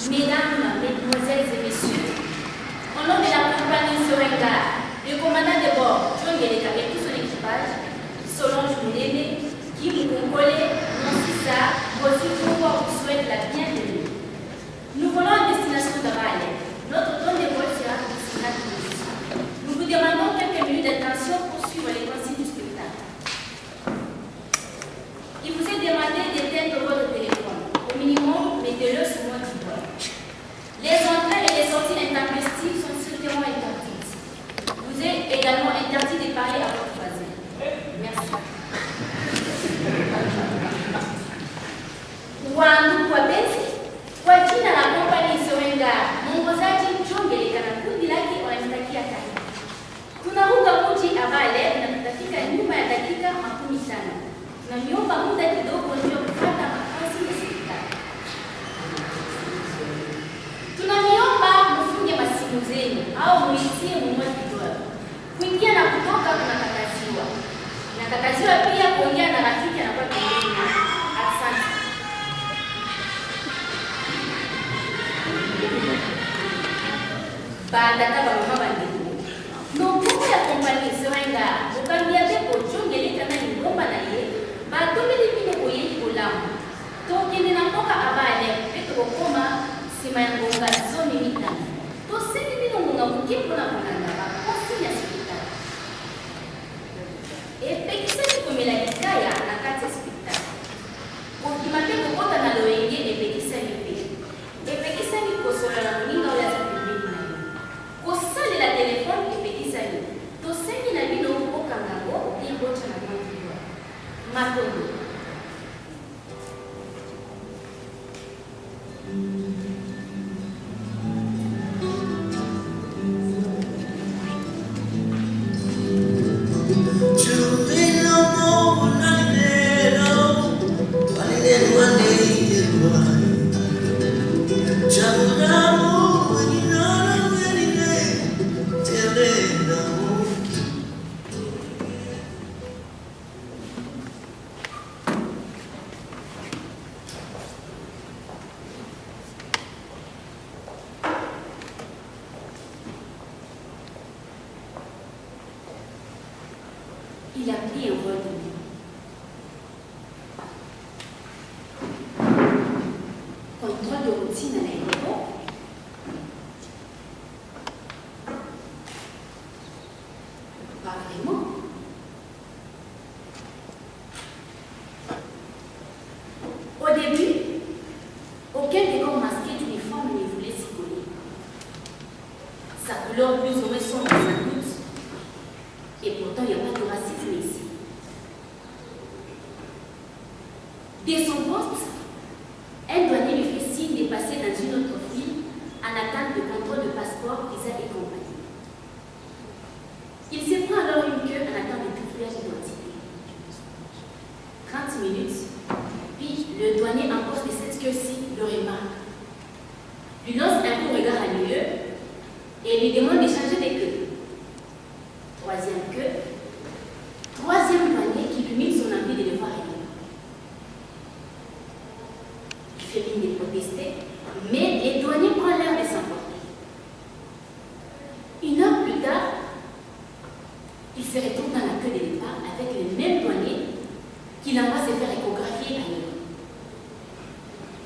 Mesdames, Mesdemoiselles et Messieurs, au nom de la compagnie Sorenga, le commandant de bord, John Geleka et tout son équipage, Solange Mouleme, Kim Kongole, Monsisa, Rosi Kongo vous souhaite la bienvenue. Nous volons en destination d'Avale. Notre temps de vol sera destiné à tous. Nous vous demandons quelques minutes d'attention pour suivre les consignes du spectacle. Il vous est demandé d'éteindre votre téléphone. Au minimum, mettez-le sur mode vol. Les entrées et les sorties intempestives sont strictement interdites. Vous êtes également interdit de parler à votre voisin. Merci. Wandu wapenzi, kwa jina la kompani Sorenga, mwongozaji John Geleka na kundi lake wanamtakia karibu. Tunaruka mji Avale na tutafika nyuma ya dakika 15. Tunamiomba muda kidogo ndio kupata makazi ya serikali. Tunamiomba mfunge masimu zenu au muitie mmoja kidogo. Kuingia na kutoka kunakataziwa. Inakataziwa pia kuongea na rafiki anakuwa pembeni. Asante. Baada kama mama ndio. Ndugu ya kompani Sorenga, ukambia beko John Geleka na ngomba na ye, bato bilipine kuyi kulamu. Tokende na mboka Avale, beko koma sima ya ngonga zoni mitano. To seni bino ngonga mukipo na kunanga ba kosi ya hospitali. Pekisa ni kumila hikaya na kati hospitali. Ukimate kokota na loenge pekisa ni pe. Pekisa ni kosola na muninga wala za pembeni na yo. Kosali la telefone pekisa ni. To seni na bino okangago ni bocha na mwanzo. Matondo. Il a pris un vol de nuit. Contrôle de routine à l'aéroport. Pas vraiment. Au début, aucun décor masqué d'uniforme ne voulait s'y coller. Sa couleur plus ou moins sombre sans doute. Et pourtant, il n'y a pas de racisme ici. Dès son poste, un douanier lui fait signe de passer dans une autre ville en attente de contrôle de passeport, visa et compagnie. Il se prend alors une queue en attente de trifouillage d'identité. 30 minutes, puis le douanier en poste de cette queue-ci le remarque. Lui lance un coup regard à milieu et lui demande de changer de queue. Troisième queue, troisième douanier qui lui mit son envie de le voir ailleurs. Il fait mine de protester, mais les douaniers prennent l'air de s'emporter. 1 heure plus tard, il se retrouve dans la queue de départ avec le même douanier qu'il envoie se faire échographier ailleurs.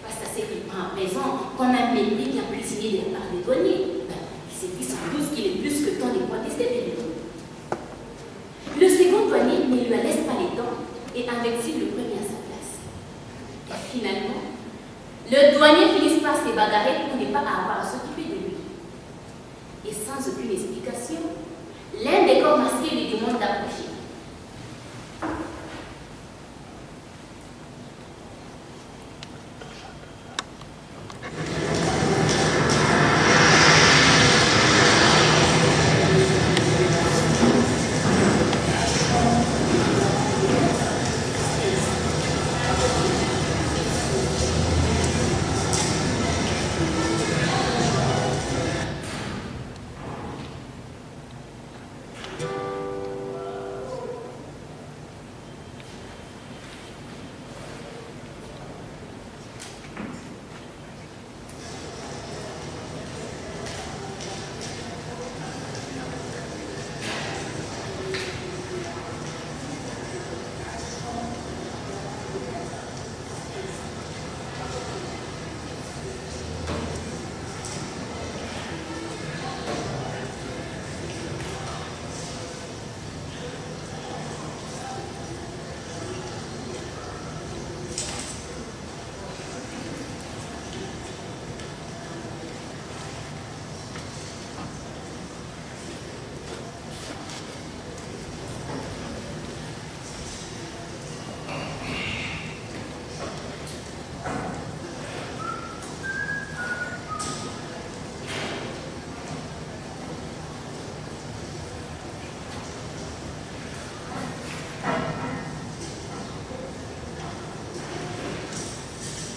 Face à ce qu'il prend à présent comme un mépris qui a prisonnier de la part des douaniers, il s'est dit sans doute qu'il est plus que temps de protester de lui. Le second douanier ne lui laisse pas les temps et invexive le premier à sa place. Et finalement, le douanier finit par se bagarrer pour ne pas avoir à s'occuper de lui. Et sans aucune explication, l'un des corps masqués lui demande d'approcher.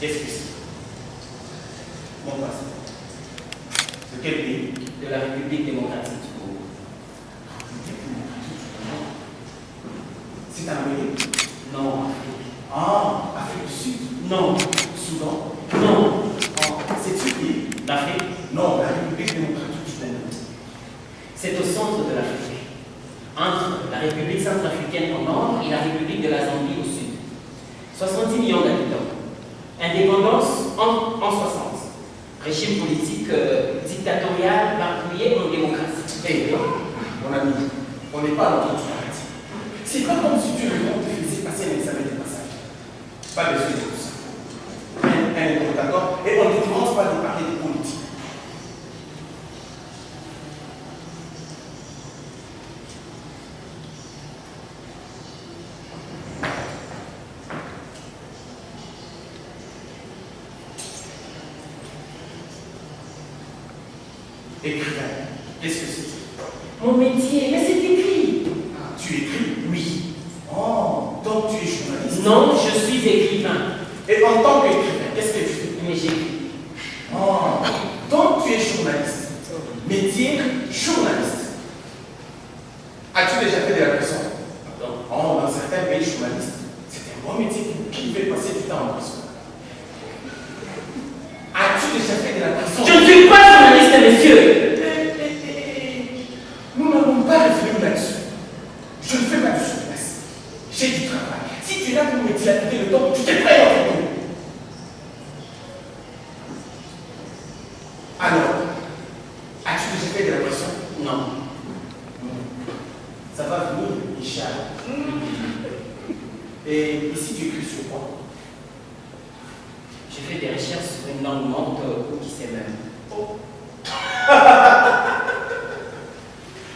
Qu'est-ce que c'est? Mon passeport. De quel pays? De la République démocratique du Congo. C'est un pays? Non. Ah, Afrique du Sud? Non. Soudan? Non. Ah, c'est ce pays? L'Afrique? Non, la République démocratique du Congo. C'est au centre de l'Afrique. Entre la République centrafricaine au nord et la République de la Zambie au sud. 70 millions d'habitants. Indépendance en 60. Régime politique dictatorial barbouillé en démocratie. Eh, mon ami, on n'est pas dans notre paradis. C'est pas comme si Dieu le monde te faisait passer un examen de passage. Pas besoin de tout ça. Un d'accord, et on ne te demande pas de parler de politique. Écrivain, qu'est-ce que c'est? Mon métier, mais c'est écrit. Ah, tu écris? Oui. Oh, donc tu es journaliste? Non, je suis écrivain. Et en tant qu'écrivain, qu'est-ce que tu fais? Mais j'écris. Oh, donc tu es journaliste. Métier, journaliste. As-tu déjà fait de la prison? Pardon. Oh, dans certains pays, journaliste, c'est un bon métier qui fait passer du temps en prison. As-tu déjà fait de la prison? Je ne suis pas journaliste, monsieur. Nous n'avons pas réfléchi là-dessus. Je ne fais pas de souplesse. J'ai du travail. Si tu es là pour me dilapider le temps, tu t'es prêt à entendre. Alors, as-tu déjà fait de la prison? Non. Ça va venir, Inch'Allah. Et ici, tu écris sur quoi? J'ai fait des recherches sur une langue morte ou qui sait même. Oh.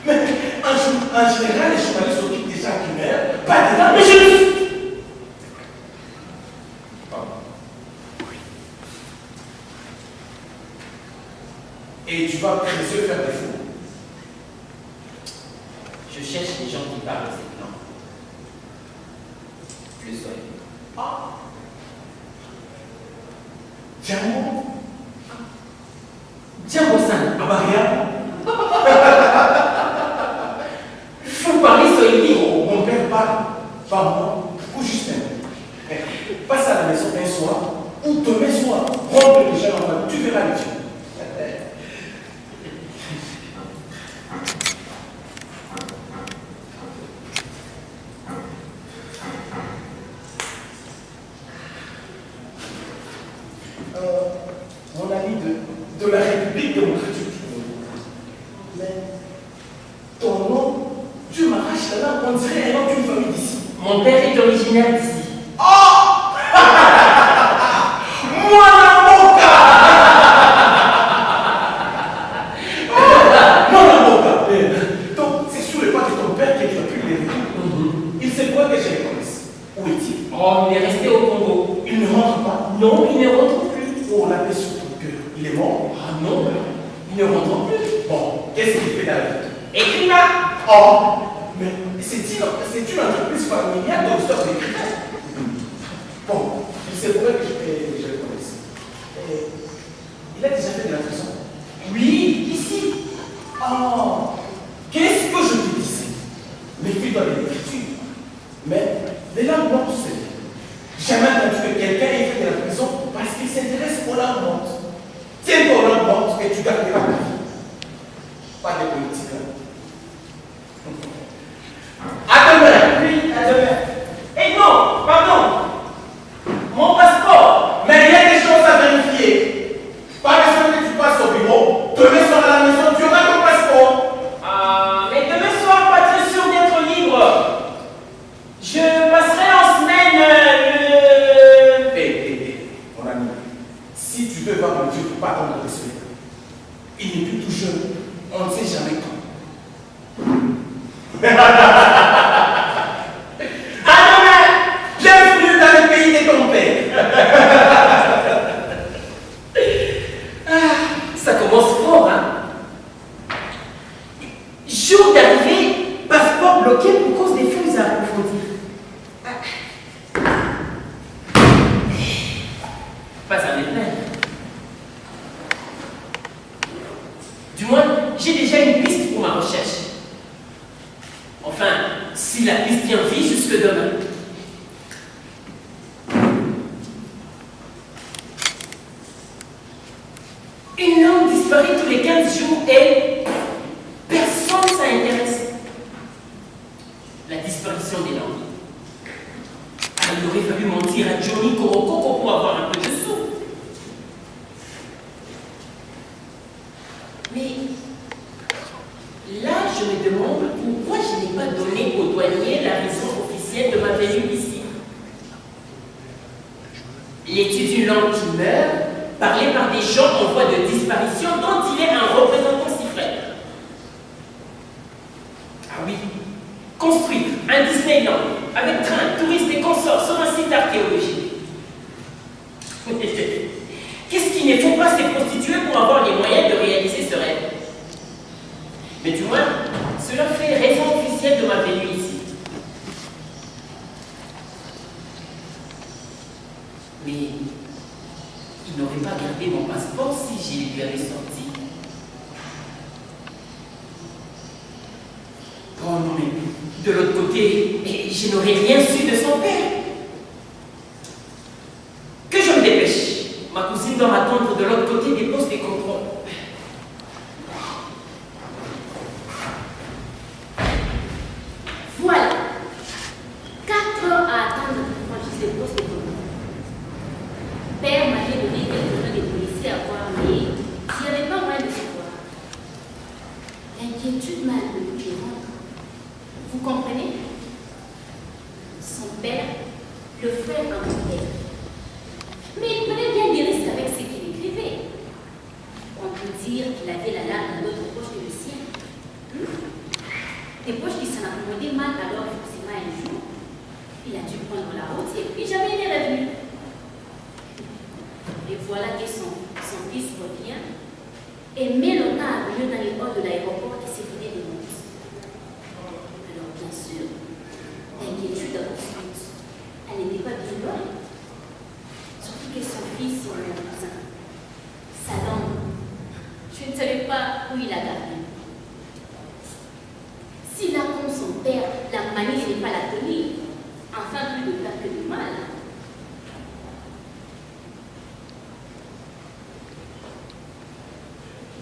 Mais en général, les journalistes s'occupent des gens qui meurent, pas des gens. Mais je... Et tu vas après les yeux faire des fous. Je cherche des gens qui parlent cette langue. Je le sois. Ah. Django. Django San. Abaria. Vous parlez Swahili. Oh, mon père parle. Pas moi. Ou Justin. Passe à la maison un soir, ou demain soir. Rentre les gens en bas. Tu verras les gens. Mon ami de la République démocratique du Congo. Mais ton nom, tu m'arraches la langue, on dirait un nom d'une famille d'ici. Mon père est originaire d'ici. Oh Moi la moka Moi la moka Donc c'est sur les pas de ton père qui a pu les retours. Il sait quoi que je les connaisse. Où est-il? Oh, il est resté au Congo. Il ne rentre pas. Non, il ne rentre plus. Oh, la paix sur ton cœur. Il est mort? Ah non, il ne rentre plus. Bon, qu'est-ce qu'il fait dans la vie? Écrivain. Oh mais c'est une entreprise familiale de l'histoire d'écrivain. Bon, il sait pourquoi que je le connaisse. Il a déjà fait de la prison? Oui, ici. Oh, qu'est-ce que je te disais? Méfie-toi de l'écriture. Mais les langues mortes, c'est jamais entendu que quelqu'un ait fait de la prison parce qu'il s'intéresse aux langues mortes. Tiens-toi aux langues mortes et tu garderas ta vie. Pas de politique. Hein? À demain! Oui, à demain. Et non, pardon. Mon passeport. Mais il y a des choses à vérifier. Pas besoin que tu passes au bureau. Demain soir à la maison, tu auras ton passeport. Ah, mais demain soir, pas très sûr d'être libre. Je passerai en semaine Mon ami, si tu veux voir le Dieu, il ne faut pas attendre de celui-là. Il n'est plus tout jeune. On ne sait jamais quand. Bienvenue dans le pays de ton père. Ça commence fort, hein? Jour d'arrivée, passeport bloqué pour cause des fouilles à approfondir. j'ai déjà une piste pour ma recherche. Enfin, si la piste tient vie jusque demain. Une langue disparaît tous les 15 jours et personne ne s'intéresse. La disparition des langues. Alors, il aurait fallu mentir à Johnny Korokoko pour avoir un peu de sous. Mais là, je me demande pourquoi je n'ai pas donné au douanier la raison officielle de ma venue ici. L'étude d'une langue qui meurt, parlée par des gens en voie de disparition dont il est un représentant si frère. Ah oui, construire un Disneyland avec train, touristes et consorts sur un site archéologique. Qu'est-ce qu'il ne faut pas se prostituer pour avoir les moyens de réaliser ce rêve? Mais du moins, cela fait raison officielle de ma venue ici. Mais il n'aurait pas gardé mon passeport si je lui avais sorti. Oh non, mais de l'autre côté, je n'aurais rien su de son père. Que je me dépêche. Ma cousine doit m'attendre de l'autre côté des postes de contrôle. Voilà. 4 heures à attendre pour franchir les postes de contrôle. Père m'avait donné quelques noms des policiers à voir, mais il n'y avait pas moyen de savoir. L'inquiétude m'a amené rentre. Vous comprenez? Son père, le frère de mon père. Mais il prenait bien des risques avec ce qu'il écrivait. On peut dire qu'il avait la lame dans d'autres poches que le sien. Des poches qui s'en accommodaient mal, alors forcément un jour, il a dû prendre la route et puis jamais il est revenu. Et voilà que son fils revient et met le temps à venir dans les halls de l'aéroport qui s'est vidé des montres. Alors bien sûr, l'inquiétude a poursuite. Elle n'était pas bien loin. Surtout que son fils, son cousin, sa langue, je ne savais pas où il a gardé. S'il a comme son père, la manie n'est pas la tenir, enfin plus de peur que de mal.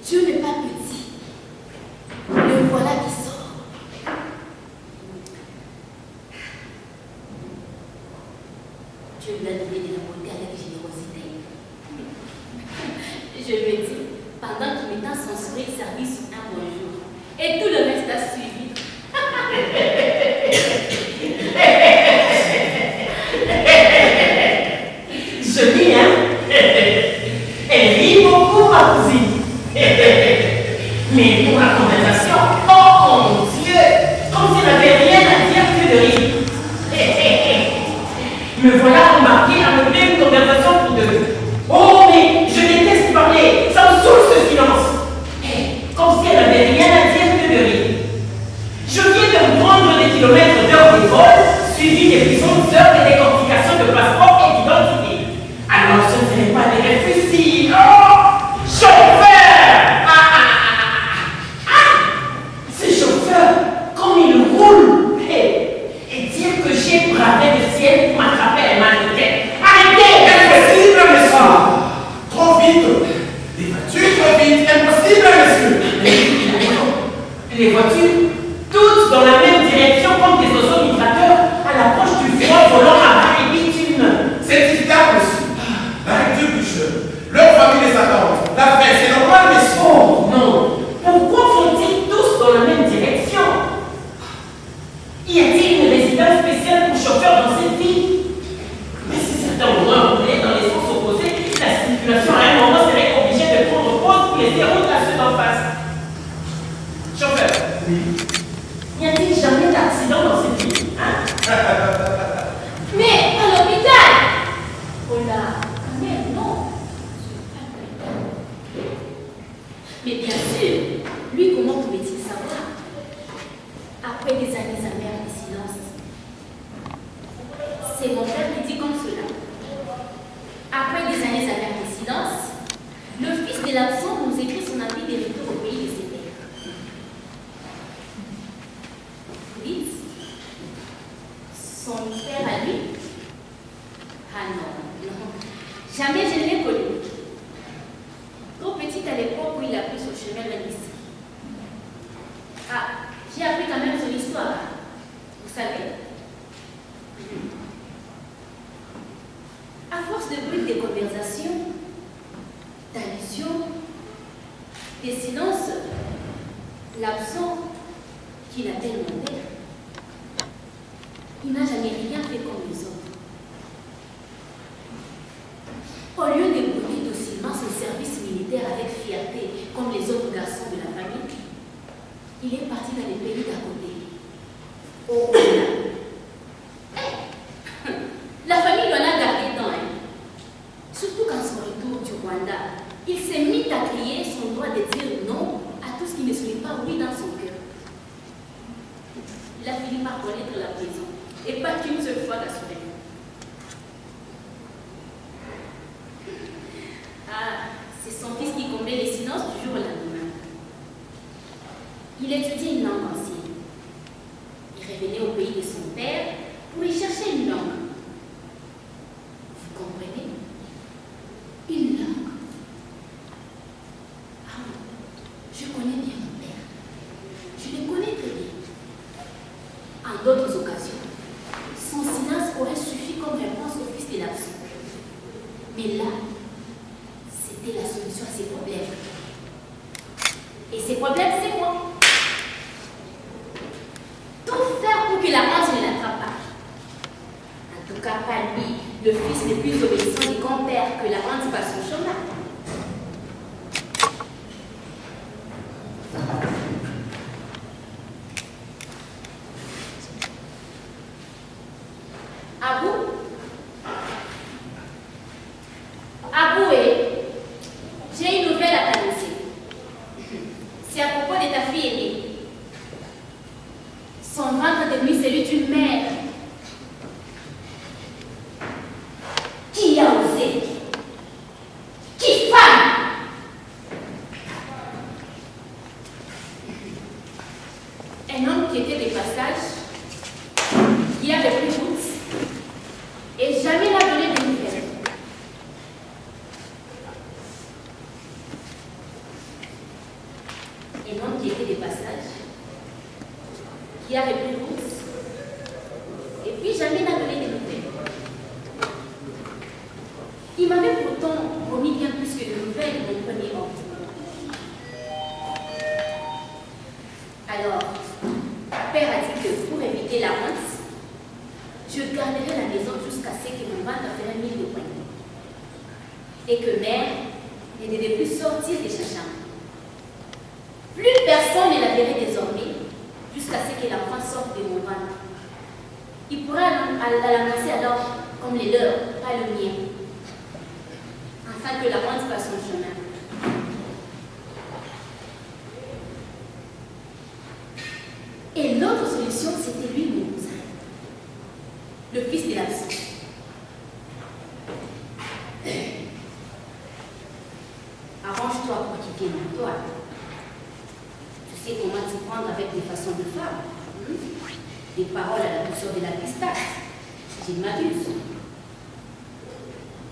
Dieu n'est pas petit. Le voilà qui sort. Dieu lui a donné de la beauté avec générosité. Je me dis, pendant qu'il m'étend son sourire servi sur un bonjour, et tout le reste a suivi. Je dis, hein? Elle rit beaucoup, ma cousine. Mais pour la conversation, oh mon Dieu, comme si elle n'avait rien à dire que de rire. Me voilà remarqué à me faire une conversation pour deux. Oh, mais je déteste parler, ça me saoule ce silence. Comme si elle n'avait rien à dire que de rire. Je viens de me prendre des kilomètres d'heures de vol, suivi des puissantes heures et des complications de passeport et d'identité. Alors je ne dirais pas des réfugiés. Oh, chauffeur! Ce chauffeur, comme il roule, et dire que j'ai bravé le ciel pour m'attraper un mal de tête. Arrêtez! Impossible, monsieur! Trop vite! Les voitures trop vite! Impossible, monsieur! Les voitures, toutes dans la même direction comme des oiseaux migrateurs à l'approche du froid volant à et bitume. C'est évident, monsieur. Arrêtez, bûcheux. Leur famille les attend. La fête, c'est normal, monsieur. Oh non! Pourquoi font-ils tous dans la même direction? Y a-t-il une résidence spéciale pour chauffeurs dans cette ville? Mais si certains moments roulaient dans les sens opposés, la circulation à un moment serait obligée de prendre pause pour laisser route à ceux d'en face. Chauffeur, n'y a-t-il jamais d'accident dans cette ville, hein? Mais à l'hôpital! Oh là, mais non! Mais bien sûr, lui, comment pouvait-il savoir? Après des années amères de silence. C'est mon père qui dit comme cela. Après des années amères de silence, le fils de l'absent nous écrit son avis de retour au pays de ses pères. suite à l'époque où il a pris son chemin vers ici. Ah, j'ai appris quand même son histoire. Vous savez. À force de bruit des conversations, d'allusions, des silences, l'absent qu'il appelle mon père, il n'a jamais rien fait comme les autres. Au lieu de brûler docilement son service militaire avec fierté, comme les autres garçons de la famille, il est parti dans les pays d'à côté, au Rwanda. La famille lui en a gardé tant, hein. Surtout qu'en son retour du Rwanda, il s'est mis à crier son droit de dire non à tout ce qui ne sonne pas oui dans son cœur. Il a fini par connaître la prison, et pas qu'une seule fois d'assurer. Ah, c'est son fils qui comblait les silences du jour au lendemain. Il étudiait une langue ancienne. Il revenait au pays de son père pour y chercher une langue. Vous comprenez? Une langue. Ah, je connais bien mon père. Je le connais très bien. En d'autres occasions, son silence aurait suffi comme réponse au fils de l'absent. Mais là, c'était la solution à ses problèmes. Et ses problèmes, c'est moi. Tout faire pour que la honte ne l'attrape pas. En tout cas, pas lui, le fils le plus obéissant du grand-père, que la honte passe son chemin. Aboué, j'ai une nouvelle à t'annoncer. C'est à propos de ta fille aînée. Son ventre est devenu celui d'une mère. Qui a osé? Qui femme? Un homme qui était de passage, qui avait pris route, et jamais n'a donné de nouvelles. Un homme qui était de passage, qui avait pris route, et puis jamais n'a donné de nouvelles. Il m'avait pourtant promis bien plus que de nouvelles mon premier homme. Alors, père a dit que pour éviter la honte, je garderai la maison jusqu'à ce que mon ventre ferait 1000 de poignets. Et que mère ne devait plus sortir de sa chambre. Plus personne ne la verrait désormais jusqu'à ce que l'enfant sorte de mon ventre. Il pourra l'annoncer alors comme les leurs, pas le mien, afin que la honte fasse son chemin. Et l'autre solution, c'était lui, mon cousin, le fils de l'absent. Arrange-toi pour qu'il vienne à toi. Tu sais comment t'y prendre avec des façons de femme. Des paroles à la douceur de la pistache. Je ne m'abuse.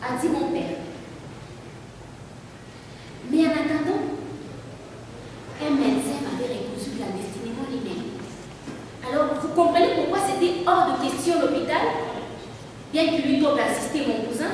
A dit mon père. Mais en attendant, un médecin m'avait recousu clandestinement les mains. Alors, vous comprenez pourquoi c'était hors de question l'hôpital, bien qu'il lui doive assister mon cousin?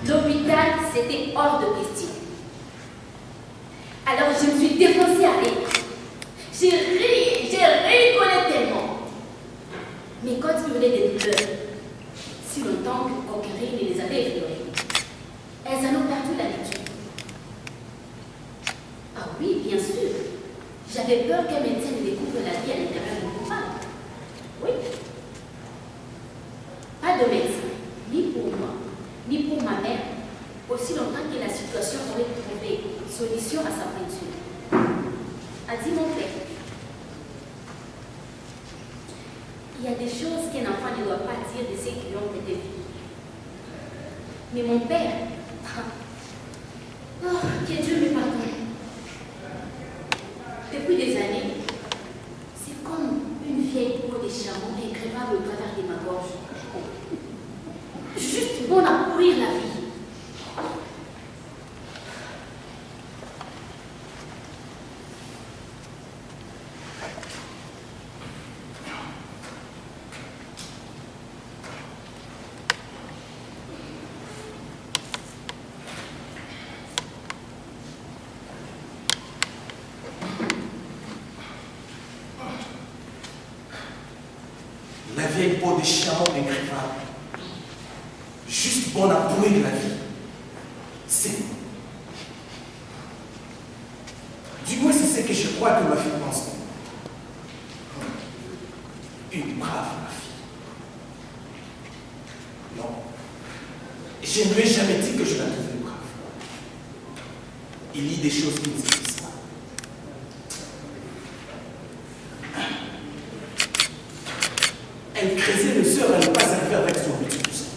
L'hôpital, c'était hors de question. Alors je me suis défoncée à rire. J'ai ri Mes côtes hurlaient des douleurs, si longtemps que Conquérine les avait effleurées. Elles en ont perdu l'habitude. Ah oui, bien sûr. J'avais peur qu'un médecin ne découvre la vie à l'intérieur de mon femme. Oui. Pas de médecin, ni pour moi, ni pour ma mère, aussi longtemps que la situation aurait trouvé solution à sa peinture. A dit mon père. Il y a des choses qu'un enfant ne doit pas dire de ceux qui lui ont été vus. Mais mon père, oh, que Dieu me pardonne. Depuis des années, c'est comme une vieille peau de chameau incrévable au travers de ma gorge. Juste bon à pourrir la vie. La vieille peau de chameau incrévable. Juste bonne à pourrir la vie. C'est. Du moins, c'est ce que je crois que ma fille pense. Une brave, ma fille. Non. Je ne lui ai jamais dit que je la trouvais brave. Il lit des choses qui ne existent pas. Elle creusait le sort à ne pas arriver avec son petit cousin.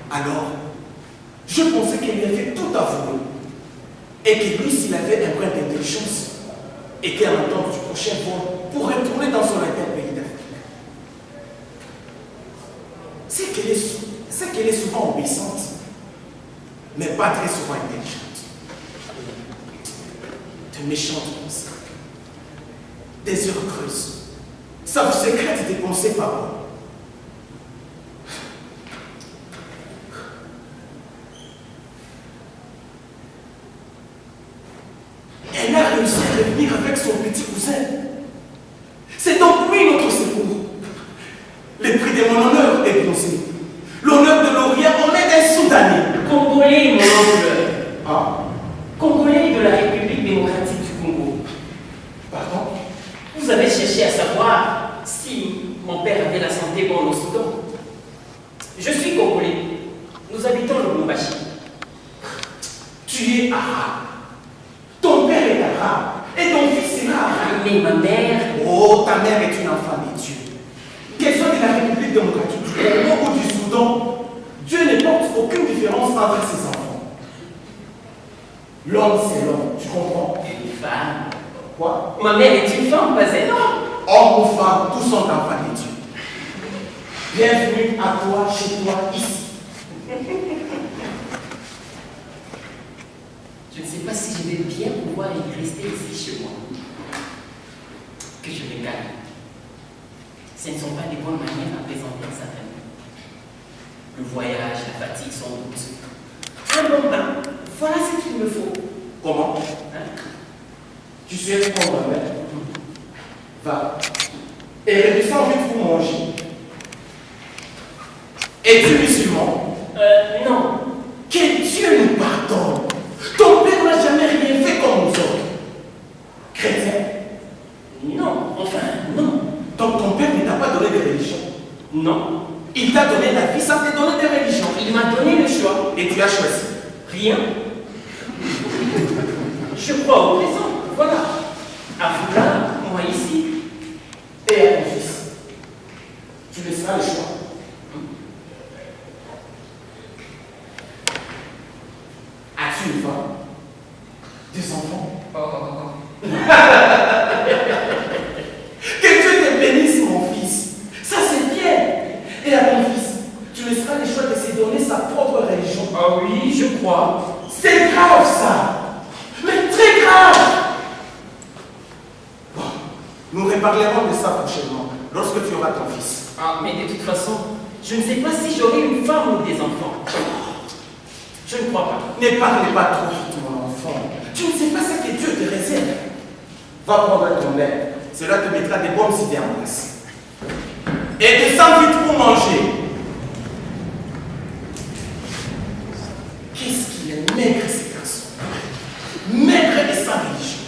Alors, je pensais qu'elle lui avait tout avoué. Et que lui, s'il avait un brin d'intelligence, était à l'attente du prochain vol pour retourner dans son interne pays d'Afrique. C'est qu'elle est souvent obéissante, mais pas très souvent intelligente. De méchantes pensées. Des heures creuses. Ça vous sécrète des pensées par moi. Elle a réussi à revenir avec son petit cousin. C'est donc lui notre secours. Le prix de mon honneur est bronzé. L'honneur de l'Orient en est un Soudanais. Congolais, mon oncle. Ah, Congolais de la République démocratique du Congo. pardon? Vous avez cherché à savoir si mon père avait la santé bonne au Soudan. Je suis Congolais. Nous habitons le Lubumbashi. Tu es arabe. Ton père est arabe. Et ton fils sera arabe. Mais ma mère... Oh, ta mère est une enfant de Dieu. Qu'elle soit de la République démocratique du Congo ou du Soudan, Dieu ne porte aucune différence entre ses enfants. L'homme, c'est l'homme, tu comprends? Une femme. Quoi? Ma mère est une femme, pas un homme. Homme ou femme, tous sont enfants de Dieu. Bienvenue à toi, chez toi, ici. Je ne sais pas si je vais bien pouvoir y rester ici chez moi. Que je me calme. Ce ne sont pas des bonnes manières à présenter sa famille. Le voyage, la fatigue, sans doute. Un bon bain, voilà ce qu'il me faut. Comment? Hein? Tu sais répondre à mère. Va. Et redescends vite pour manger. Es-tu musulman? Non. Que Dieu nous pardonne. Ton père n'a jamais rien fait comme nous autres. Chrétien? Non, enfin, non. Donc ton père ne t'a pas donné de religion? Non. Il t'a donné la vie sans te donner de religion. Il m'a donné le choix. Et tu as choisi. Rien. Je crois au présent. Voilà. À vous là, moi ici. Et à ton fils. Tu laisseras le choix. As-tu une femme? Des enfants? Que Dieu te bénisse, mon fils. Ça, c'est bien. Et à ton fils, tu laisseras le choix de se donner sa propre religion. Ah oui, je crois. C'est grave, ça. Mais très grave. Bon, nous reparlerons de ça prochainement, lorsque tu auras ton fils. Ah, mais de toute façon, je ne sais pas si j'aurai une femme ou des enfants. Je ne crois pas. Ne parle pas trop vite, mon enfant. Tu ne sais pas ce que Dieu te réserve. Va prendre ton air. Cela te mettra des bonnes idées en place. et descends vite pour manger. Qu'est-ce qu'il est maigre, ce garçon? Maigre et sans religion.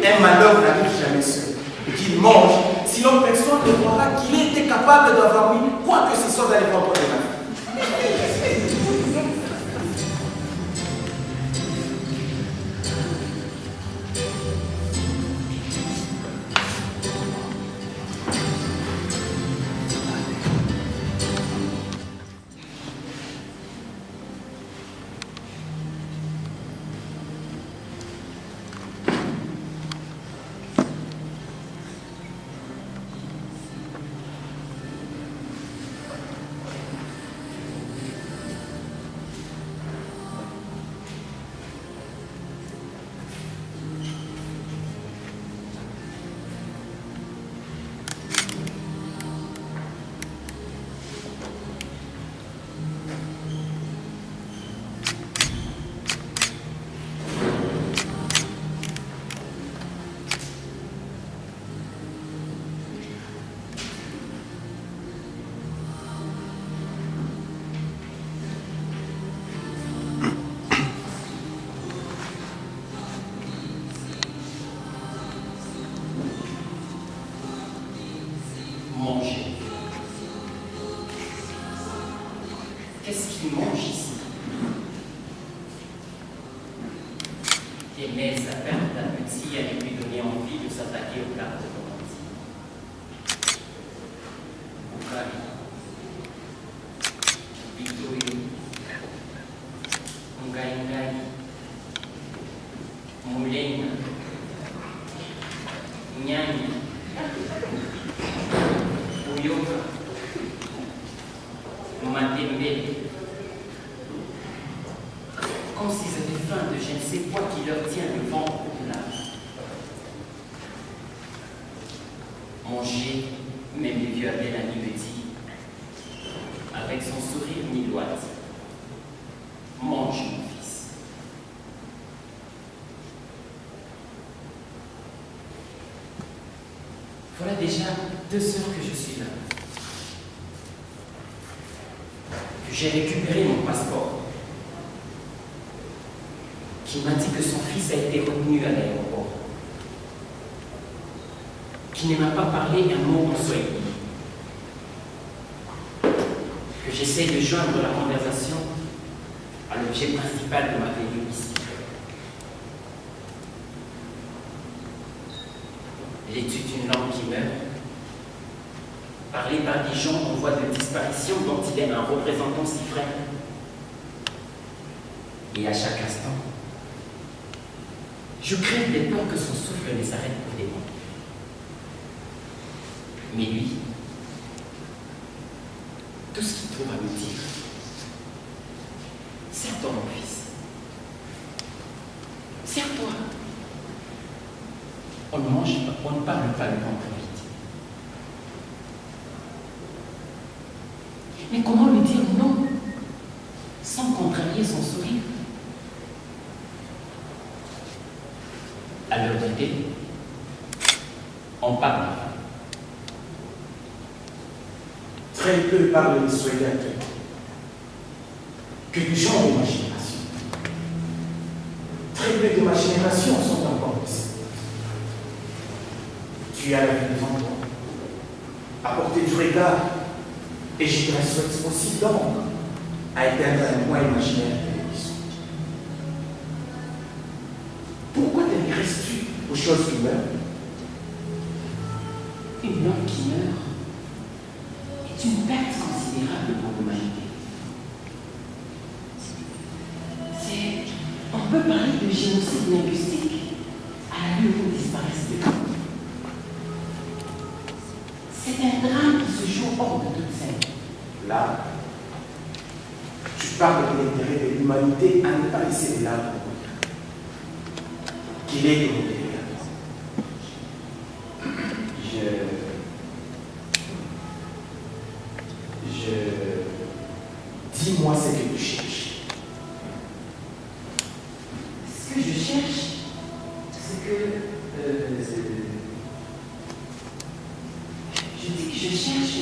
Un malheur n'arrive jamais seul. Qu'il mange, sinon personne ne croira qu'il était capable d'avoir mis quoi que ce soit dans les propos de la vie. Manger. Qu'est-ce qu'il mange ici? Aimer sa perte d'appétit allait lui donner envie de s'attaquer aux cartes de romantique. Bukari, Bitoyo, Ngai, Moulena, Nyanya, Uyoka, Matembele. Comme s'ils avaient faim de je ne sais quoi qui leur tient le ventre au plat. Manger, même les vieux appellent un petit, avec son sourire miloite. Mange, mon fils. Voilà déjà 2 heures que je suis là. Que j'ai récupéré mon passeport. Qui m'a dit que son fils a été retenu à l'aéroport. Qui ne m'a pas parlé un mot en swahili. Que j'essaie de joindre la conversation à l'objet principal de ma venue ici. L'étude d'une langue qui meurt, parlée par des gens en voie de disparition dont il est un représentant si frère. Et à chaque instant, je crève des peurs que son souffle ne s'arrête pour des mots. Mais lui, tout ce qu'il trouve à me dire, serre-toi mon fils. Serre-toi. On ne mange pas, on ne parle pas le ventre vide. Mais comment lui dire non sans contrarier son sourire? À l'heure du thé, on parle. Très peu parlent les soyez que des gens de ma génération. Très peu de ma génération sont encore ici. Tu as la vie devant toi, à portée du regard, et je te la souhaite aussi donc à éteindre un point imaginaire de l'émission. Pourquoi t'intéresses-tu aux choses qui meurent? Une langue qui meurt est une perte considérable pour l'humanité. On peut parler de génocide linguistique à la lueur où disparaissent les langues. C'est un drame qui se joue hors de toute scène. Là, tu parles de l'intérêt de l'humanité à ne pas laisser les larmes mourir. Qu'il est de l'intérêt. Dis-moi ce que tu cherches. Ce que je cherche, c'est que je dis que je Je cherche...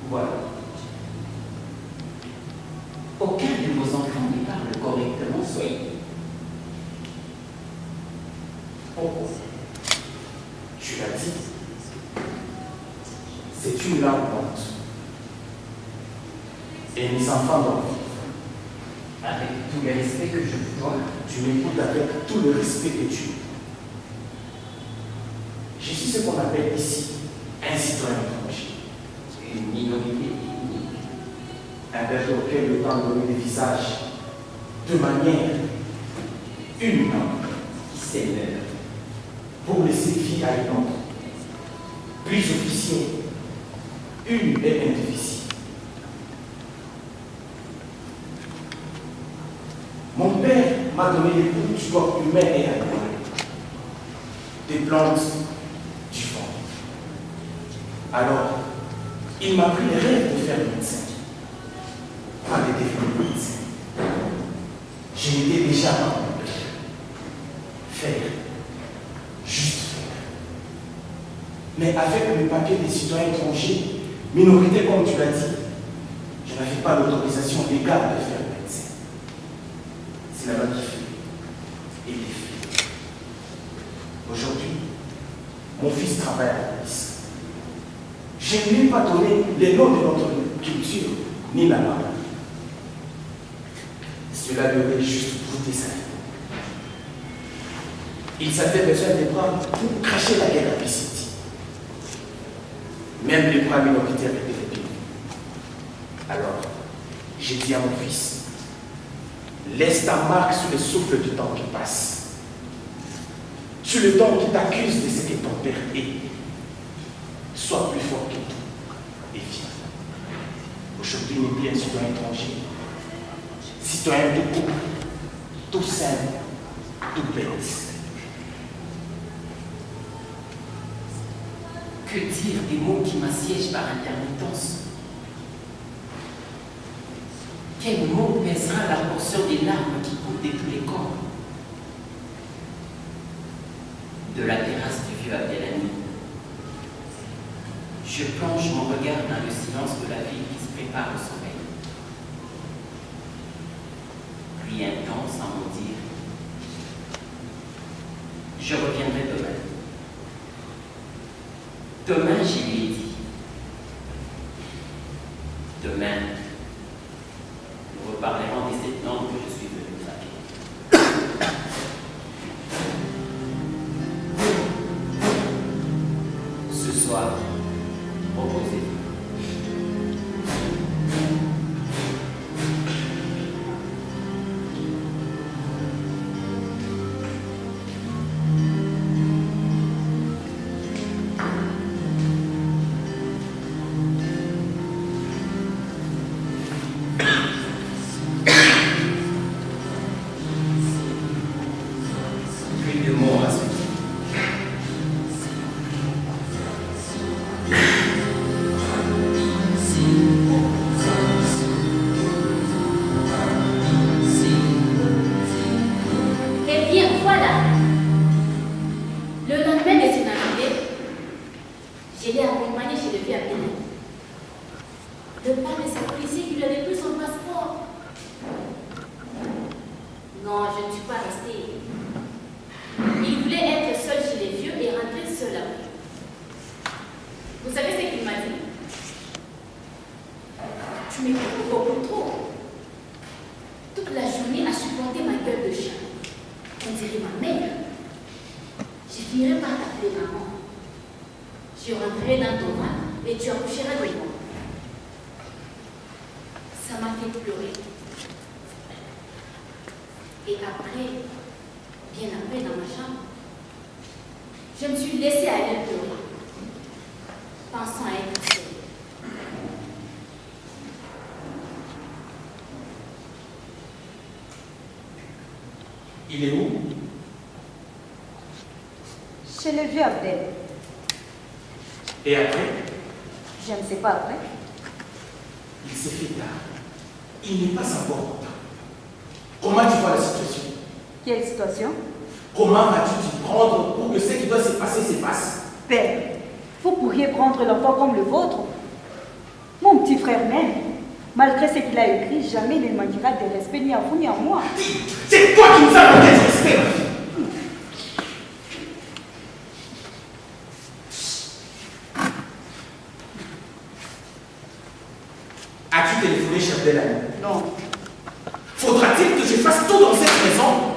Voilà. Aucun de vos enfants ne parle correctement swahili. Oh, tu l'as dit, c'est une langue honte. Et mes enfants doivent vivre. Avec tout le respect que je vous dois, Tu m'écoutes avec tout le respect que tu as. Je suis ce qu'on appelle ici un citoyen étranger. une minorité ethnique. Un peuple auquel le temps de donner des visages de manière une langue Qui s'émeut. pour laisser vie à une autre. Plus officier, une et indivisible. Mon père m'a donné les bouts du corps humain et animal, des plantes, du vent. Alors, il m'a pris le rêve de faire médecin, pas de devenir médecin. Je m'étais déjà dans mon père. Faire, juste faire. Mais avec le papier des citoyens étrangers, minorité comme tu l'as dit, je n'avais pas l'autorisation légale de faire médecin. C'est là-bas qu'il fait. Et il est fait. Aujourd'hui, mon fils travaille à la police. Je ne lui ai pas donné les noms de notre culture, ni la langue. Cela lui aurait juste brouté sa vie. Il s'avait besoin de bras pour cracher la guerre à Piscity. Même les bras minoritaires étaient payés. Alors, j'ai dit à mon fils, laisse ta marque sur le souffle du temps qui passe. Sur le temps qui t'accuse de ce que ton père est. Sois plus fort que tout et viens. Aujourd'hui, n'est plus un citoyen étranger. Citoyen tout court, tout simple, tout bête. Que dire des mots qui m'assiègent par intermittence? Quel mot pèsera la portion des larmes qui coulent de tous les corps? De la terrasse du vieux Abdelhani, je plonge mon regard dans le silence de la ville qui se prépare au sommeil. Pluie intense sans mon dire. Je reviendrai demain. Demain, je lui ai dit. Demain, nous reparlerons de cette langue que je suis venu vous appeler. Ce soir, reposez-vous. Plus de mots à ce dire. Eh bien, voilà. Le lendemain de son arrivée, je l'ai accompagné chez le vieux Abdelhani. De part de ce policier qui lui avait pris son passeport. Non, je ne suis pas restée. Il voulait être seul chez les vieux et rentrer seul après. Vous savez ce qu'il m'a dit? Tu m'écoutes beaucoup trop. Toute la journée à supporter ma gueule de chien. On dirait ma mère. Je finirai par t'appeler maman. Je rentrerai dans ton ventre et tu accoucheras de moi. Ça m'a fait pleurer. Et après, bien après dans ma chambre, je me suis laissée aller pleurer, pensant à être seule. Il est où? Chez le vieux Abdel. Et après, Je ne sais pas après. il s'est fait tard. Il n'est pas encore temps. Comment tu vois la situation? Quelle situation? Comment vas-tu t'y prendre pour que ce qui doit se passer se passe? Père, vous pourriez contre l'enfant comme le vôtre. Mon petit frère même, malgré ce qu'il a écrit, jamais il ne manquera de respect ni à vous ni à moi. C'est toi qui nous as manqué de respect, ma fille. As-tu téléphoné chez Abdelhamid? Non. Faudra-t-il que je fasse tout dans cette maison?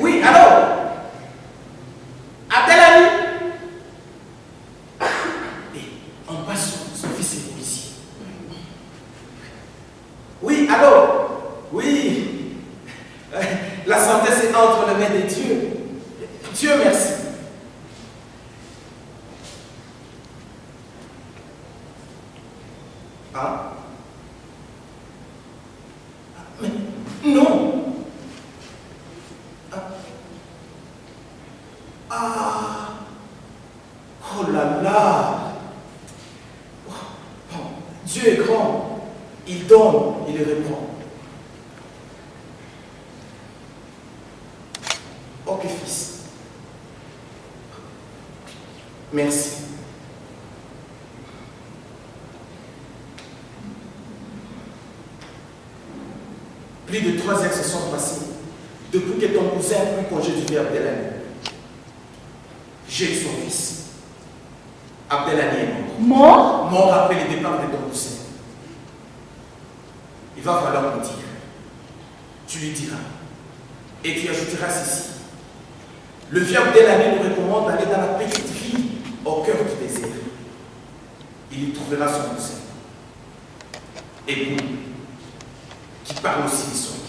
Oui, allô? Abdelhamid? On passe son fils est policier. Oui, allô? Oui. La santé, c'est entre les mains de Dieu. Dieu merci. Ah? Mais non. Ah. Oh là là. Oh, Dieu est grand. Il donne, il répond. Ok, fils. Merci. Plus de 3 heures se sont passées depuis que ton cousin a pris congé du vieux Abdelhamid. J'ai eu son fils. Abdelhamid est mort. Mort? Mort après le départ de ton cousin. Il va falloir me dire. Tu lui diras. Et tu ajouteras ceci. Le vieux Abdelhamid nous recommande d'aller dans la petite ville au cœur du désert. Il y trouvera son cousin. Et vous, qui parle aussi de son vie.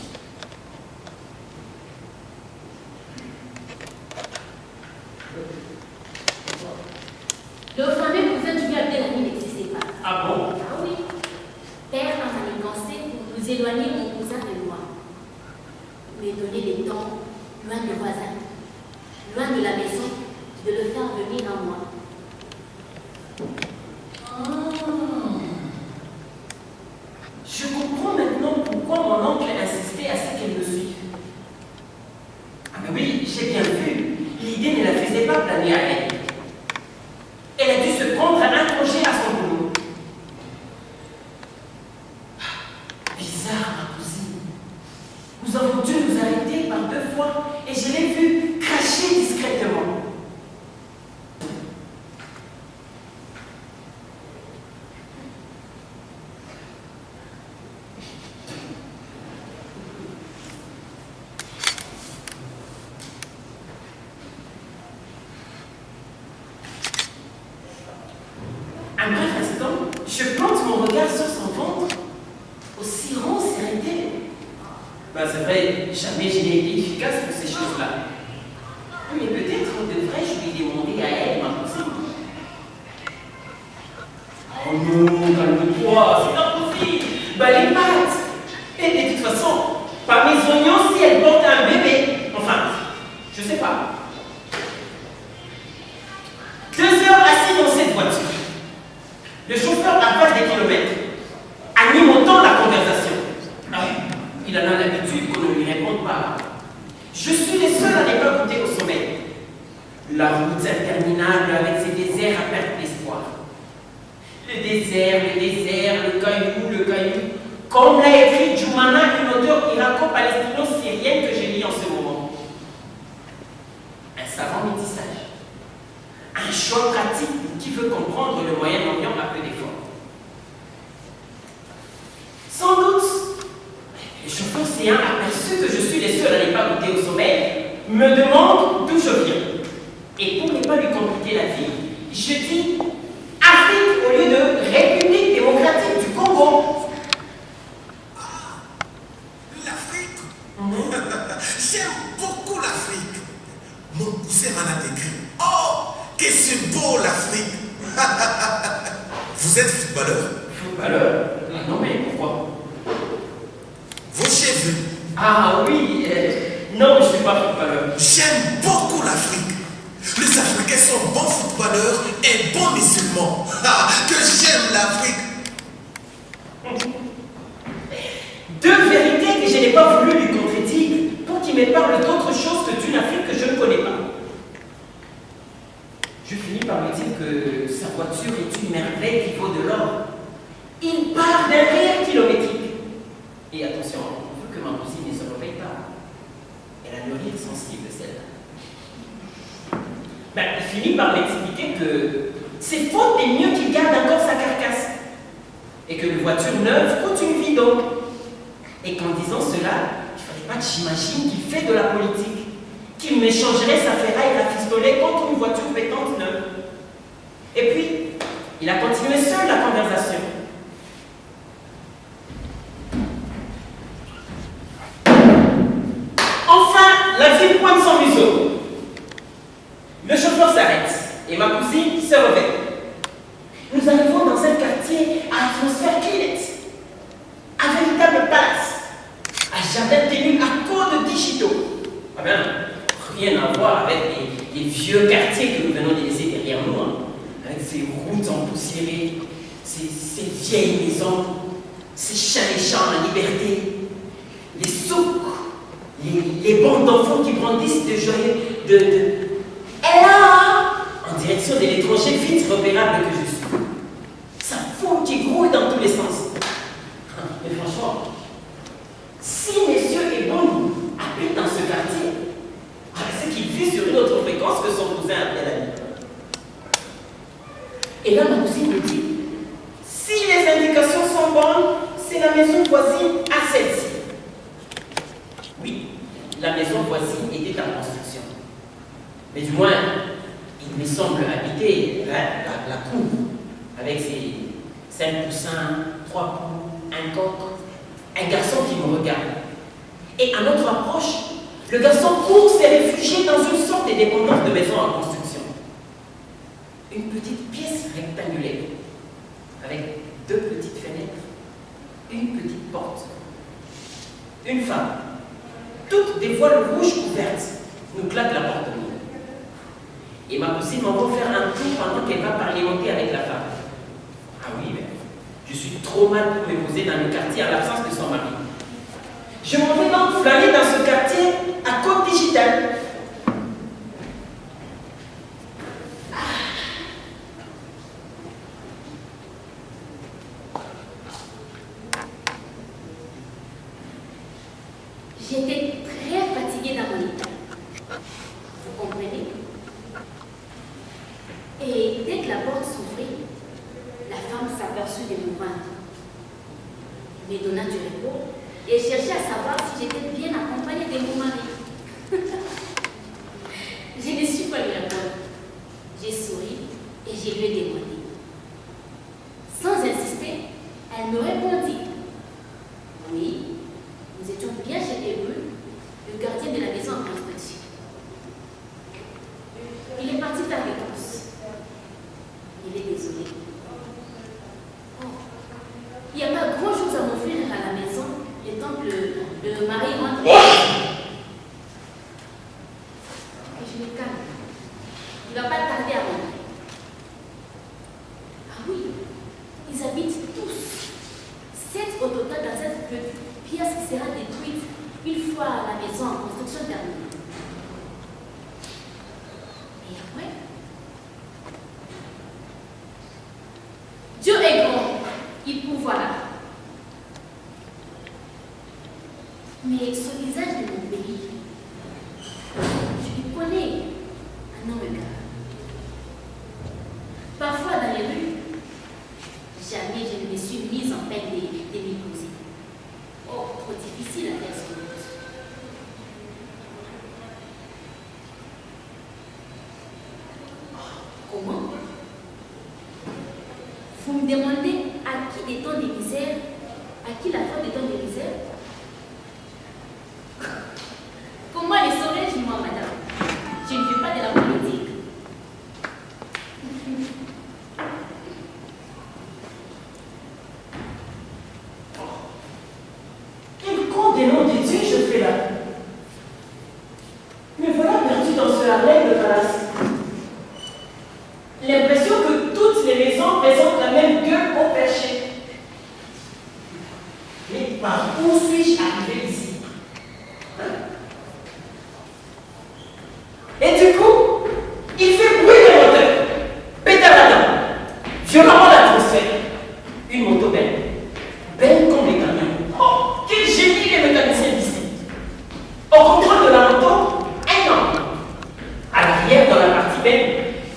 Le fameux cousin du vieux Abdelhamid n'existait pas. Ah bon? Ah oui. Père m'a manigancé pour nous éloigner mon cousin de moi. Lui donner des temps, loin des voisins, loin de la maison, de le faire venir à moi. Je comprends maintenant pourquoi mon oncle insistait à ce qu'elle me suive. Ah mais oui, j'ai bien vu. L'idée ne la faisait pas planer à elle. Elle a dû se prendre un congé à son boulot. Bizarre, ma cousine. Nous avons dû nous arrêter par 2 fois et je l'ai vue cracher discrètement. Un bref instant, je plante mon regard sur son ventre, aussi rond s'arrêter. Ben c'est vrai, jamais je n'ai été efficace pour ces choses-là. Mais peut-être devrais-je lui demander à elle, ma cousine. Oh non, calme-toi, c'est impossible. Ben les pattes. Et de toute façon, pas mes oignons si elle porte un bébé. Enfin, je sais pas. 2 heures assis dans cette voiture. Le chauffeur avance des kilomètres, anime autant la conversation. Il en a l'habitude qu'on ne lui réponde pas. Je suis le seul à ne pas goûter au sommeil. La route interminable avec ses déserts à perdre l'espoir. Le désert, le caillou. Comme l'a écrit Djoumana, une auteure irako-palestino-syrienne que j'ai lis en ce moment. Un savant métissage. Un choix pratique qui veut comprendre le Moyen-Orient à peu d'efforts. Sans doute, le chauffeur océan aperçu que je suis le seul à ne pas goûter au sommeil, me demande d'où je viens. Et pour ne pas lui compliquer la vie, je dis Afrique au lieu de République démocratique du Congo. L'Afrique. J'aime beaucoup l'Afrique. Mon cousin m'en a décrit. Oh, que c'est beau l'Afrique. Vous êtes footballeur? Footballeur? Non mais pourquoi? Vos cheveux Ah oui, non, je ne suis pas footballeur. J'aime beaucoup l'Afrique. Les Africains sont bons footballeurs et bons musulmans. Ah, que j'aime l'Afrique. Deux vérités que je n'ai pas voulu lui contredire pour qu'il me parle d'autre chose que d'une Afrique que je ne connais pas. Je finis par lui dire que sa voiture est une merveille qui vaut de l'or. Il part d'un réel kilométrique. Et attention, on veut que ma cousine ne se réveille pas. Elle a le rire sensible, celle-là. Ben, il finit par m'expliquer que c'est faute et mieux qu'il garde encore sa carcasse. Et que une voiture neuve coûte une vie d'or. Et qu'en disant cela, il ne fallait pas que j'imagine qu'il fait de la politique, qu'il m'échangerait sa ferraille rafistolée contre une voiture pétante neuve. Et puis, il a continué seul la conversation. Enfin, la ville pointe son museau. Le chauffeur s'arrête et ma cousine se réveille. Nous arrivons dans un quartier à atmosphère clean, un véritable palace, un jardin tenu à codes digitaux. Ah ben, rien à voir avec les vieux quartiers que nous venons de laisser derrière nous, hein, avec ces routes empoussiérées, ces vieilles maisons, ces chats et champs en liberté, les souks, les bandes d'enfants qui brandissent de joyeux en direction de l'étranger vite repérable que je suis. Ça fout qui grouille dans tous les sens. Mais franchement, si monsieur Ebon habite dans ce quartier, c'est qu'il vit sur une autre fréquence que son cousin Abdelali. Et là, ma cousine me dit, si les indications sont bonnes, c'est la maison voisine à celle-ci. Oui, la maison voisine était en construction. Mais du moins, il me semble habiter la cour, avec ses 5 poussins, 3 poules, un coq, un garçon qui me regarde. Et à notre approche, le garçon court s'est réfugié dans une sorte de dépendance de maison en construction. Une petite pièce rectangulaire, avec 2 petites fenêtres, une petite porte. Une femme, toutes des voiles rouges couvertes, nous claque la porte de nous. Et ma cousine m'envoie faire un tour pendant qu'elle va parlementer avec la femme. Ah oui, mais je suis trop mal pour me poser dans le quartier en l'absence de son mari. Je m'en vais donc flâner dans ce quartier à code digital. J'étais très fatiguée dans mon état. Vous comprenez? Et dès que la porte s'ouvrit, la femme s'aperçut de mon ventre, me donna du repos et cherchait à savoir si j'étais bien accompagnée de mon mari. Je ne suis pas lui répondre. J'ai souri et je lui ai demandé. Sans insister, elle me répondit. Oui, nous étions bien chez Ebru, le gardien de la maison en construction. Il est parti faire des courses. Il est désolé. Oh, il n'y a pas grand-chose à m'offrir à la maison, le temps que le mari rentre. Et je me calme. Il ne va pas tarder à rentrer. Ah oui, ils habitent tous. 7 au total dans cette petite pièce qui sera détruite une fois la maison en construction terminée. Et après, Dieu est grand, il pourvoira. Mais ce visage de mon pays, je le connais, un homme grave. Parfois dans les rues, jamais je ne me suis mise en peine de m'épouser. Oh, trop difficile à faire ce mot. Comment? Vous me demandez à qui des temps de misère, à qui la faute des temps de misère? Comment les saurais-je, moi, madame? Je ne fais pas de la politique. Quel con des noms de Dieu je arrivé ici. Hein? Et du coup, il fait bruit le moteur. Pétard là-dedans. Violemment l'atmosphère. Une moto belle. Belle comme les camions. Oh, quel génie les mécaniciens d'ici. Au contrôle de la moto, un homme. À l'arrière, dans la partie belle,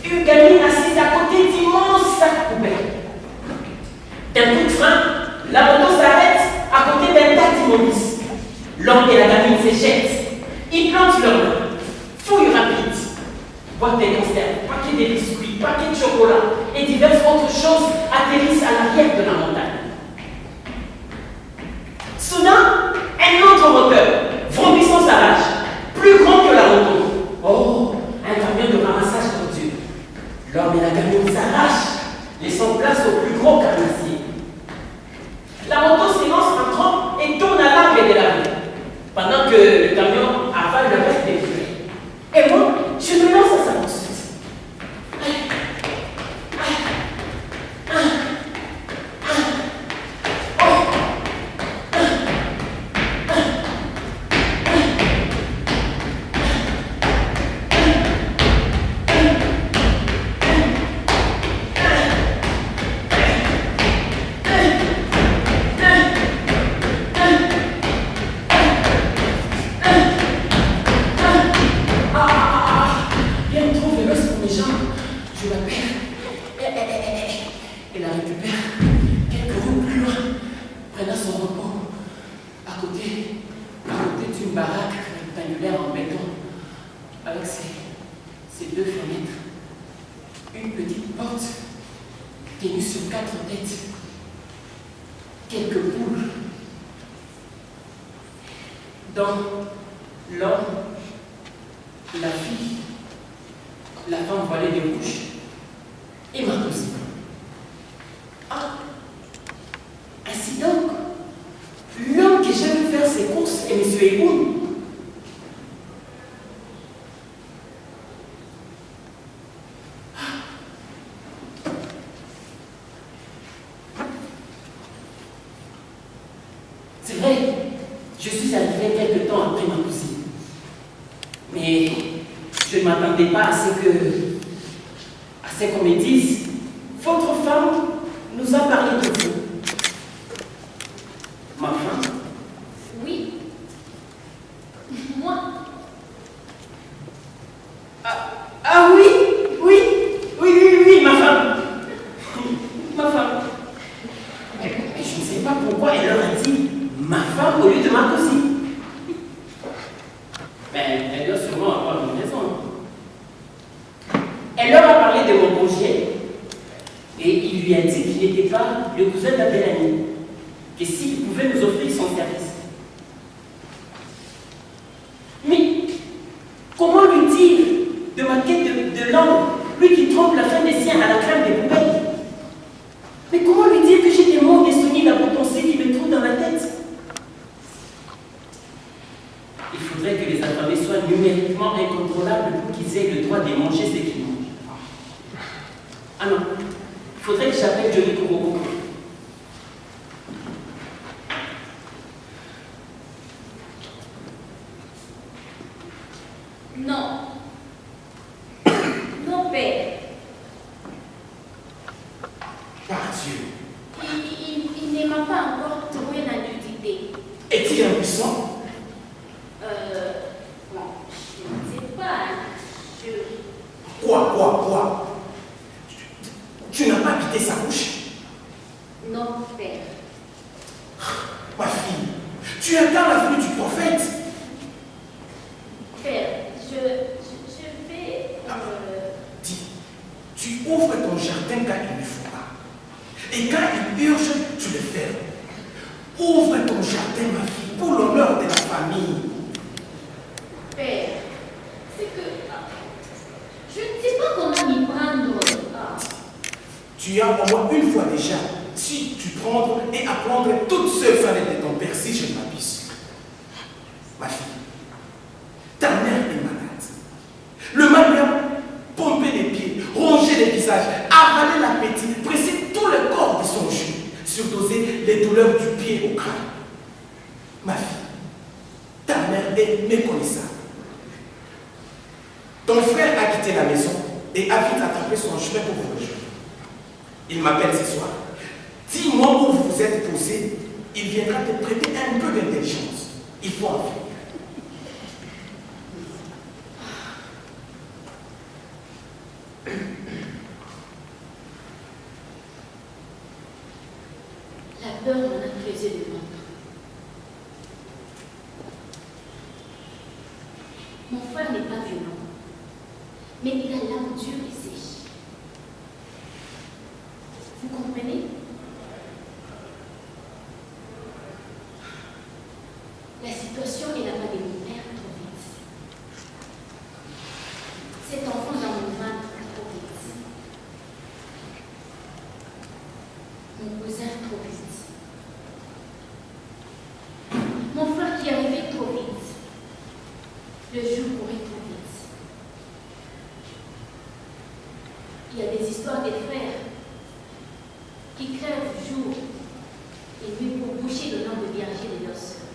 une gamine assise à côté d'immenses sacs poubelles. D'un coup de frein, la moto s'arrête à côté d'un tas d'immondices. L'homme et la gamine s'éjettent. Ils plantent leurs mains. Fouille rapide. Boîte des conserves, paquets de biscuits, paquets de chocolat et diverses autres choses atterrissent à l'arrière de la montagne. Soudain, un autre moteur, vrombissant s'arrache, plus grand que la moto. Oh, un camion de ramassage d'ordures. L'homme et la gamine s'arrachent, laissant place au plus gros carnassier. La moto s'élance en trompe et tourne à l'angle de la rue, pendant que le camion avale le reste des feuilles. Et moi, je me lance à sa poursuite. C'est vrai, je suis arrivé quelque temps après ma cousine. Mais je ne m'attendais pas à ce qu'on me dise, votre femme nous a parlé de vous. Ma femme? Oui. Moi. Ah oui, ma femme. Ma femme. Et je ne sais pas pourquoi elle leur a dit ma femme au lieu de ma cousine. Mais elle doit sûrement avoir une raison. Elle leur a parlé de mon congé et il lui a dit qu'il n'était pas le cousin d'Abdelani, que s'il pouvait nous offrir son service. Mais comment lui dire de ma quête de l'homme, lui qui trompe la fin des siens à la crème des poubelles? Mais comment lui dire que j'ai des mots d'insomnie à potentiel qui me trouvent dans la tête? Il faudrait que les affamés soient numériquement incontrôlables pour qu'ils aient le droit de manger ce qu'ils mangent. Ah non, il faudrait que j'appelle Johnny Kourobo. Non. Non, père. Par Dieu. Il ne m'a pas encore trouvé la nudité. Est-il impuissant? Bon, je ne sais pas. Quoi? Tu n'as pas quitté sa bouche? Non, père. Ma fille, tu attends la venue du prophète. Père, je vais... Dis, tu ouvres ton jardin quand il ne faut pas. Et quand il urge, tu le fermes. Ouvre ton jardin, ma fille, pour l'honneur de la famille. Père, c'est que... je ne sais pas comment m'y prendre. Tu as au moins une fois déjà si tu prendre et apprendre toutes celles de ton père, si je ne m'abuse. Ma fille, ta mère est malade. Le mal lui a pompé les pieds, rongé les visages, avalé l'appétit, pressé tout le corps de son jus, surdosé les douleurs du pied au crâne. Ma fille, est méconnaissable. Ton frère a quitté la maison et a vite attrapé son chemin pour vous rejoindre. Il m'appelle ce soir. Dis-moi où vous vous êtes posé, il viendra te prêter un peu d'intelligence. Il faut en faire. La peur m'en a creusé le ventre. Mon frère n'est pas violent, mais il a l'âme dure et sèche. Vous comprenez? La situation est là-bas de mon père trop vite. Cet enfant dans mon ventre trop vite. Mon cousin trop vite. Mon frère qui est arrivé trop vite. Le jour courait trop vite. Il y a des histoires des frères qui crèvent jour et nuit pour boucher le nom de berger de leurs sœurs.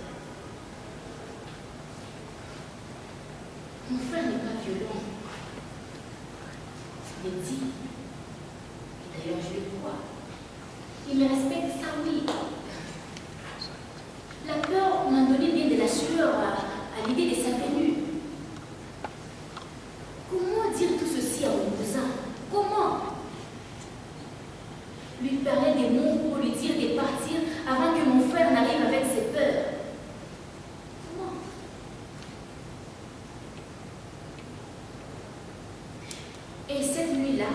Mon frère n'est pas violent. Il est dit, et d'ailleurs je le crois, il me respecte, ça oui. La peur m'a donné bien de la sueur à l'idée de sa venue. Comment dire tout ceci à mon cousin? Comment lui parler des mots pour lui dire de partir avant que mon frère n'arrive avec ses peurs? Comment? Et cette nuit-là,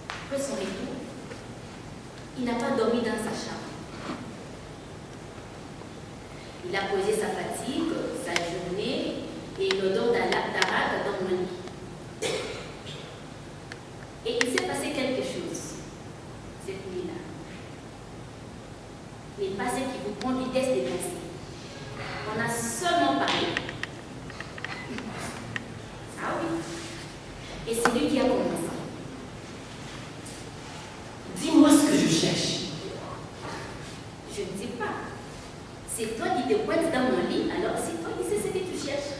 après son retour, il n'a pas dormi dans sa chambre. Il a posé sa fatigue, sa journée et l'odeur d'arabe dans mon lit. Et il s'est passé quelque chose cette nuit-là. Mais pas ce qui vous prend vitesse de penser. On a seulement parlé. Ah oui. Et c'est lui qui a commencé. Dis-moi ce que je cherche. Je ne sais pas. C'est toi qui te pointes dans mon lit, alors c'est toi qui sais ce que tu cherches.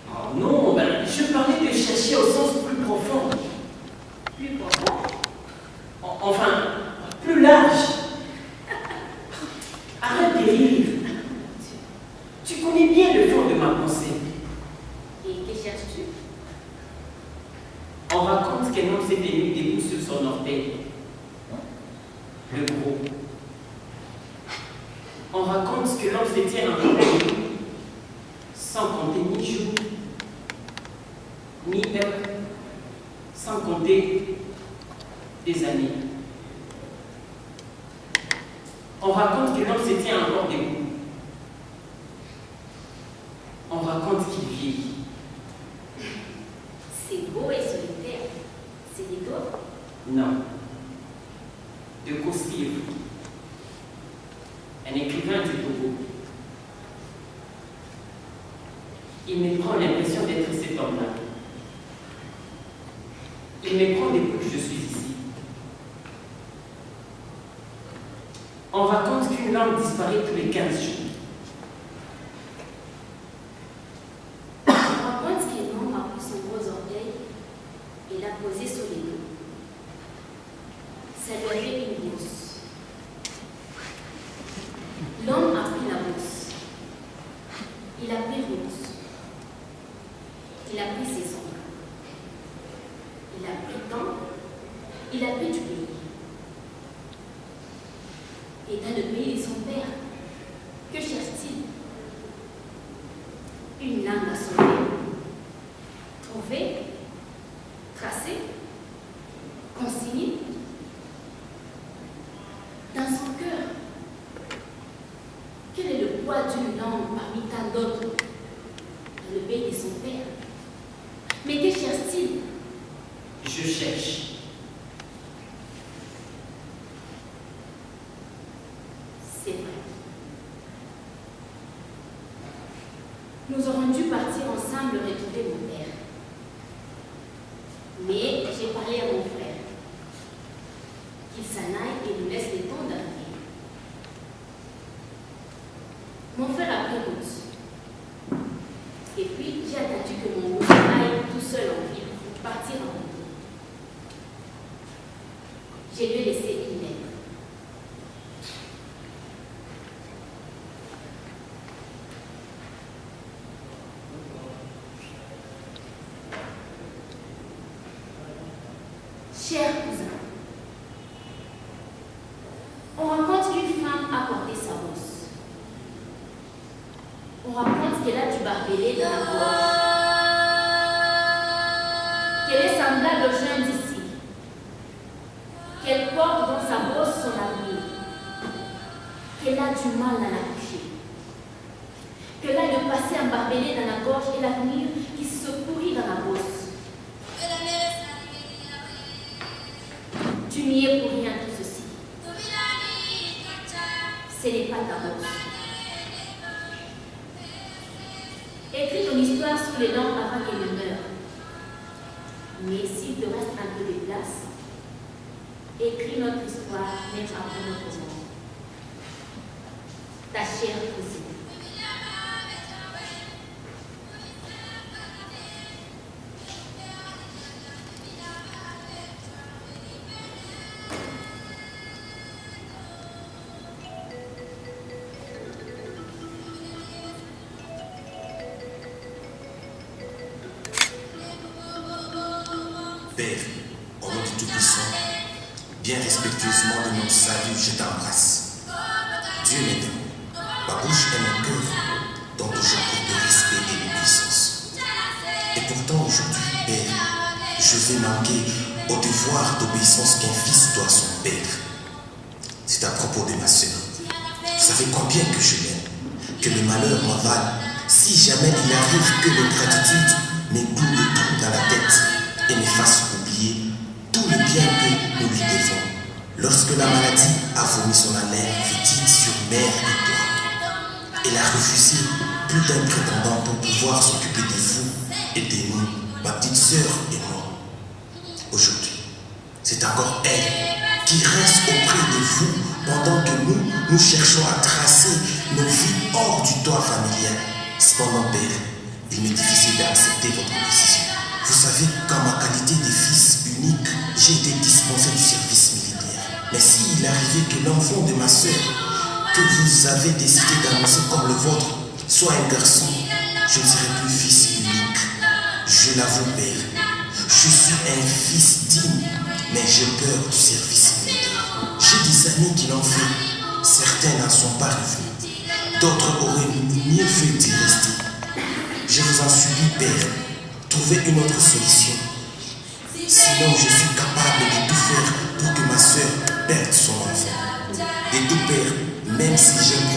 Oh non, ben, je parlais de chercher au sens plus profond. Plus profond? Enfin, plus large. Arrête de rire. Tu connais bien le fond de ma pensée. Et que cherches-tu? On raconte qu'un homme s'est tenu debout sur son orteil. Le gros. On raconte que l'homme se tient encore debout, sans compter ni jour, ni heure, sans compter des années. On raconte que l'homme se tient encore debout. On raconte qu'il vieillit. C'est beau et solitaire. C'est des doigts? Non. De construire. Un écrivain du Togo. Il me prend l'impression d'être cet homme-là. Il me prend depuis que je suis ici. On raconte qu'une langue disparaît tous les 15 jours. On raconte qu'un homme a pris son gros orteil et l'a posé sur les dos. Ça lui a fait une bourse. L'homme a pris la bourse. Il a pris route. Il a pris ses ongles. Il a pris temps. Il a pris du pays. Et dans le pays de son père, que cherche-t-il? Une langue à sauver, trouver, tracer, consigner. Dans son cœur, quel est le poids d'une langue parmi tant d'autres dans le pays de son père? Mais que cherche-t-il? Je cherche. C'est vrai. Nous aurions dû partir ensemble retrouver mon père. Mais j'ai parlé à mon frère. Qu'il s'en aille et nous laisse le temps d'arriver. Mon frère a pris route. Et puis, j'ai attendu que mon beau aille tout seul en ville pour partir en moto. Je lui ai laissé une lettre. Cher cousin, on raconte qu'une femme a porté sa bosse. On raconte qu'elle a du barbelé dans la gorge. Qu'elle est semblable aux jeunes d'ici. Qu'elle porte dans sa bosse son avenir. Qu'elle a du mal à la coucher. Qu'elle a le passé embarbelé dans la gorge et l'avenir qui se pourrit dans la bosse. Tu n'y es pour rien tout ceci. Ce n'est pas ta bosse. Écris ton histoire sous les dents avant qu'elle ne meure. Mais s'il te reste un peu de place, écris notre histoire même après notre mort. Ta chère cousine. Père, au nom du Tout-Puissant, bien respectueusement de notre salut, je t'embrasse. Dieu m'aide, ma bouche et mon cœur dont toujours pour de respect et d'obéissance. Et pourtant aujourd'hui, Père, je vais manquer au devoir d'obéissance qu'un fils doit à son père. C'est à propos de ma sœur. Vous savez combien que je l'aime, que le malheur m'avale. Si jamais il arrive que l'ingratitude m'écloue le trou dans la tête et me fasse oublier tout le bien que nous lui devons. Lorsque la maladie a vomi son haleine fétide sur mère et toi, elle a refusé plus d'un prétendant pour pouvoir s'occuper de vous et de nous, ma petite sœur et moi. Aujourd'hui, c'est encore elle qui reste auprès de vous pendant que nous cherchons à tracer nos vies hors du toit familial. Cependant, Père, il m'est difficile d'accepter votre décision. Vous savez qu'en ma qualité de fils unique, j'ai été dispensé du service militaire. Mais s'il arrivait que l'enfant de ma sœur, que vous avez décidé d'annoncer comme le vôtre, soit un garçon, je ne serai plus fils unique. Je l'avoue, Père, je suis un fils digne, mais j'ai peur du service militaire. J'ai des amis qui l'ont fait, certains n'en sont pas revenus, d'autres auraient mieux fait d'y rester. Je vous en supplie, Père, trouvez une autre solution. Sinon, je suis capable de tout faire pour que ma soeur perde son enfant. De tout, Père, même si j'aime